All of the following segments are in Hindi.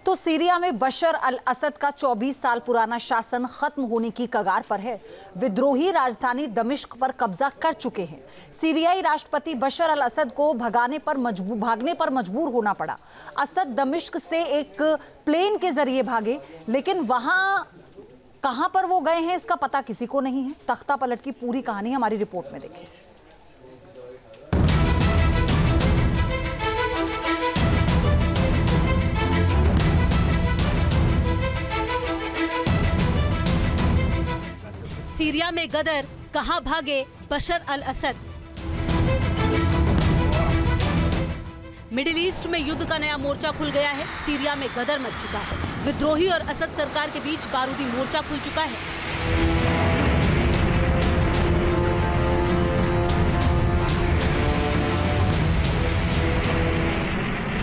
तो सीरिया में बशर अल असद का 24 साल पुराना शासन खत्म होने की कगार पर है। विद्रोही राजधानी दमिश्क पर कब्जा कर चुके हैं। सीरियाई राष्ट्रपति बशर अल असद को भागने पर मजबूर होना पड़ा। असद दमिश्क से एक प्लेन के जरिए भागे, लेकिन वहां कहां पर वो गए हैं इसका पता किसी को नहीं है। तख्ता पलट की पूरी कहानी हमारी रिपोर्ट में देखें। सीरिया में गदर, कहां भागे बशर अल असद। मिडिल ईस्ट में युद्ध का नया मोर्चा खुल गया है। सीरिया में गदर मच चुका है। विद्रोही और असद सरकार के बीच बारूदी मोर्चा खुल चुका है।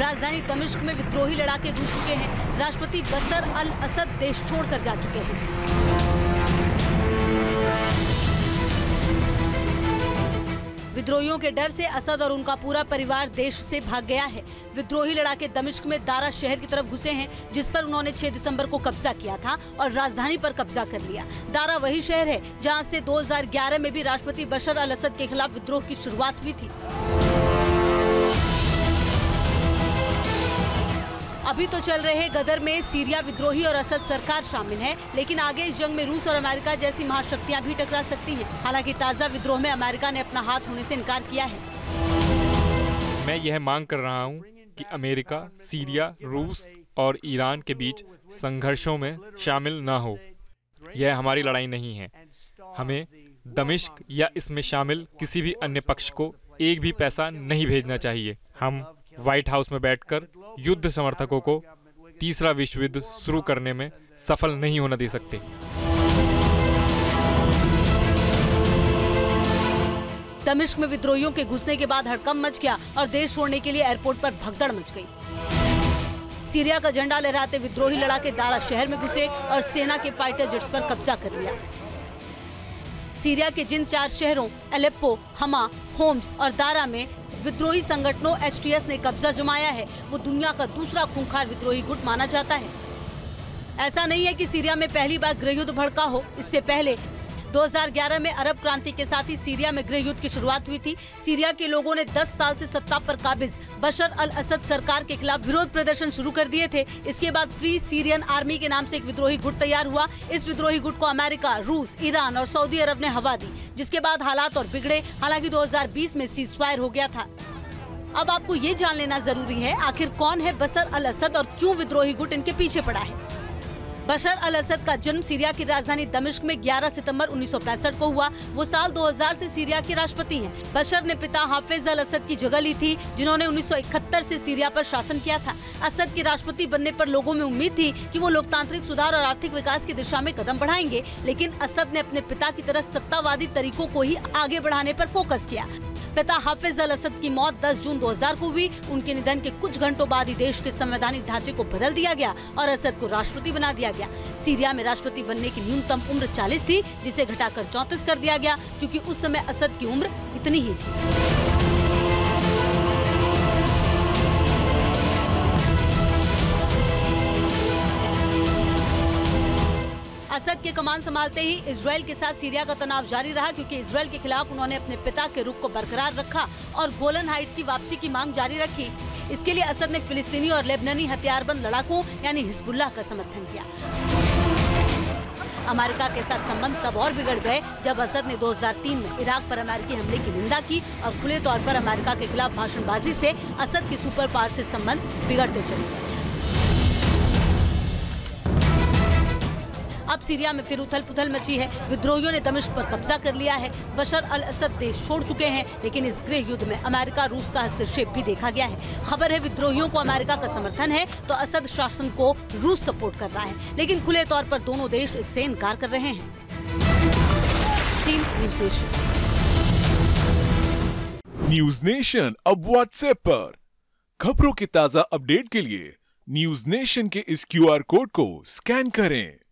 राजधानी दमिश्क में विद्रोही लड़ाके घुस चुके हैं। राष्ट्रपति बशर अल असद देश छोड़कर जा चुके हैं। विद्रोहियों के डर से असद और उनका पूरा परिवार देश से भाग गया है। विद्रोही लड़ाके दमिश्क में दारा शहर की तरफ घुसे हैं, जिस पर उन्होंने 6 दिसंबर को कब्जा किया था और राजधानी पर कब्जा कर लिया। दारा वही शहर है जहां से 2011 में भी राष्ट्रपति बशर अल असद के खिलाफ विद्रोह की शुरुआत हुई थी। अभी तो चल रहे गदर में सीरिया विद्रोही और असद सरकार शामिल है, लेकिन आगे इस जंग में रूस और अमेरिका जैसी महाशक्तियां भी टकरा सकती हैं। हालांकि ताजा विद्रोह में अमेरिका ने अपना हाथ होने से इनकार किया है। मैं यह मांग कर रहा हूं कि अमेरिका, सीरिया, रूस और ईरान के बीच संघर्षों में शामिल न हो। यह हमारी लड़ाई नहीं है। हमें दमिश्क या इसमें शामिल किसी भी अन्य पक्ष को एक भी पैसा नहीं भेजना चाहिए। हम व्हाइट हाउस में बैठकर युद्ध समर्थकों को तीसरा विश्व युद्ध शुरू करने में सफल नहीं होने दे सकते। दमिश्क में विद्रोहियों के घुसने के बाद हड़कंप मच गया और देश छोड़ने के लिए एयरपोर्ट पर भगदड़ मच गई। सीरिया का झंडा लहराते विद्रोही लड़ाके दारा शहर में घुसे और सेना के फाइटर जेट्स पर कब्जा कर लिया। सीरिया के जिन 4 शहरों अलेप्पो, हमा, होम्स और दारा में विद्रोही संगठनों HTS ने कब्जा जमाया है, वो दुनिया का दूसरा खूंखार विद्रोही गुट माना जाता है। ऐसा नहीं है कि सीरिया में पहली बार गृहयुद्ध भड़का हो। इससे पहले 2011 में अरब क्रांति के साथ ही सीरिया में गृहयुद्ध की शुरुआत हुई थी। सीरिया के लोगों ने 10 साल से सत्ता पर काबिज बशर अल असद सरकार के खिलाफ विरोध प्रदर्शन शुरू कर दिए थे। इसके बाद फ्री सीरियन आर्मी के नाम से एक विद्रोही गुट तैयार हुआ। इस विद्रोही गुट को अमेरिका, रूस, ईरान और सऊदी अरब ने हवा दी, जिसके बाद हालात और बिगड़े। हालांकि 2020 में सीजफायर हो गया था। अब आपको ये जान लेना जरूरी है, आखिर कौन है बशर अल असद और क्यों विद्रोही गुट इनके पीछे पड़ा है। बशर अल असद का जन्म सीरिया की राजधानी दमिश्क में 11 सितंबर 1965 को हुआ। वो साल 2000 से सीरिया के राष्ट्रपति हैं। बशर ने पिता हाफिज अल असद की जगह ली थी, जिन्होंने 1971 से सीरिया पर शासन किया था। असद के राष्ट्रपति बनने पर लोगों में उम्मीद थी कि वो लोकतांत्रिक सुधार और आर्थिक विकास की दिशा में कदम बढ़ाएंगे, लेकिन असद ने अपने पिता की तरह सत्तावादी तरीकों को ही आगे बढ़ाने पर फोकस किया। पिता हाफिज अल असद की मौत 10 जून 2000 को हुई। उनके निधन के कुछ घंटों बाद ही देश के संवैधानिक ढांचे को बदल दिया गया और असद को राष्ट्रपति बना दिया गया। सीरिया में राष्ट्रपति बनने की न्यूनतम उम्र 40 थी, जिसे घटाकर 34 कर दिया गया, क्योंकि उस समय असद की उम्र इतनी ही थी। असद के कमान संभालते ही इजराइल के साथ सीरिया का तनाव जारी रहा, क्योंकि इजराइल के खिलाफ उन्होंने अपने पिता के रुख को बरकरार रखा और गोलन हाइट्स की वापसी की मांग जारी रखी। इसके लिए असद ने फिलिस्तीनी और लेबनानी हथियारबंद लड़ाकों यानी हिजबुल्लाह का समर्थन किया। अमेरिका के साथ संबंध तब और बिगड़ गए जब असद ने 2003 में इराक पर अमेरिकी हमले की निंदा की और खुले तौर पर अमेरिका के खिलाफ भाषणबाजी से असद के सुपर पावर से संबंध बिगड़ते चले गए। अब सीरिया में फिर उथल पुथल मची है। विद्रोहियों ने दमिश्क पर कब्जा कर लिया है। बशर अल असद देश छोड़ चुके हैं, लेकिन इस गृह युद्ध में अमेरिका, रूस का हस्तक्षेप भी देखा गया है। खबर है विद्रोहियों को अमेरिका का समर्थन है, तो असद शासन को रूस सपोर्ट कर रहा है, लेकिन खुले तौर पर दोनों देश इससे इनकार कर रहे हैं। न्यूज नेशन अब व्हाट्सएप पर खबरों की ताजा अपडेट के लिए न्यूज नेशन के इस QR कोड को स्कैन करें।